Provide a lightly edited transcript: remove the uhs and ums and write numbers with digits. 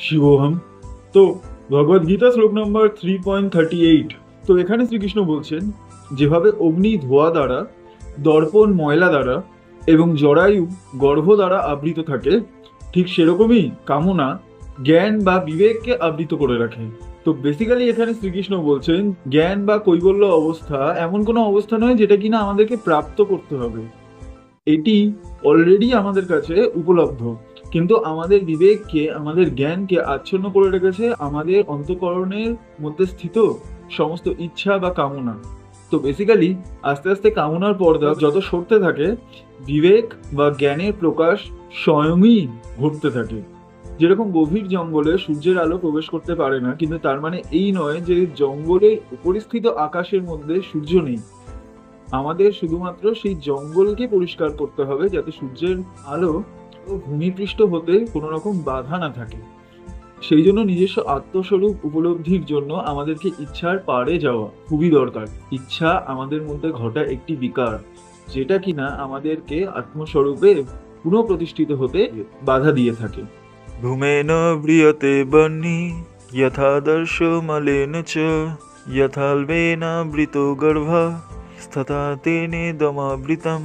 শিবহম। তো ভগবদ গীতা শ্লোক নম্বর 3.38। তো এখানে শ্রীকৃষ্ণ বলছেন, যেভাবে অগ্নি ধোঁয়া দ্বারা, দর্পণ ময়লা দ্বারা এবং জরায়ু গর্ভ দ্বারা আবৃত থাকে, ঠিক সেরকমই কামনা জ্ঞান বা বিবেককে আবৃত করে রাখে। তো বেসিক্যালি এখানে শ্রীকৃষ্ণ বলছেন, জ্ঞান বা কৈবল্য অবস্থা এমন কোনো অবস্থা নয় যেটা কিনা আমাদেরকে প্রাপ্ত করতে হবে। এটি অলরেডি আমাদের কাছে উপলব্ধ, কিন্তু আমাদের বিবেককে, আমাদের জ্ঞানকে আচ্ছন্ন করে রেখেছে আমাদের অন্তঃকরণের মধ্যে স্থিত সমস্ত ইচ্ছা বা কামনা। তো বেসিক্যালি আস্তে আস্তে কামনার পর্দা যত সরতে থাকে, বিবেক বা জ্ঞানের প্রকাশ স্বয়ংই ঘটতে থাকে। যেরকম গভীর জঙ্গলে সূর্যের আলো প্রবেশ করতে পারে না, কিন্তু তার মানে এই নয় যে জঙ্গলের উপরিস্থিত আকাশের মধ্যে সূর্য নেই। আমাদের শুধুমাত্র সেই জঙ্গলকে পরিষ্কার করতে হবে, যাতে সূর্যের আলো ও ভূমিপৃষ্ঠ হতে কোনো রকম বাধা না থাকে। সেই জন্য নিজস্ব আত্মস্বরূপ উপলব্ধির জন্য আমাদেরকে ইচ্ছার পারে যাওয়া খুবই দরকার। ইচ্ছা আমাদের মধ্যে ঘটা একটি বিকার, যেটা কিনা আমাদেরকে আত্মস্বরূপে পুনঃপ্রতিষ্ঠিত হতে বাধা দিয়ে থাকে। धूमेन व्रियते बह्नी यथादर्शो मलेन च यथाल्बेनावृतो गर्भः तथा तेनेदमावृतम्।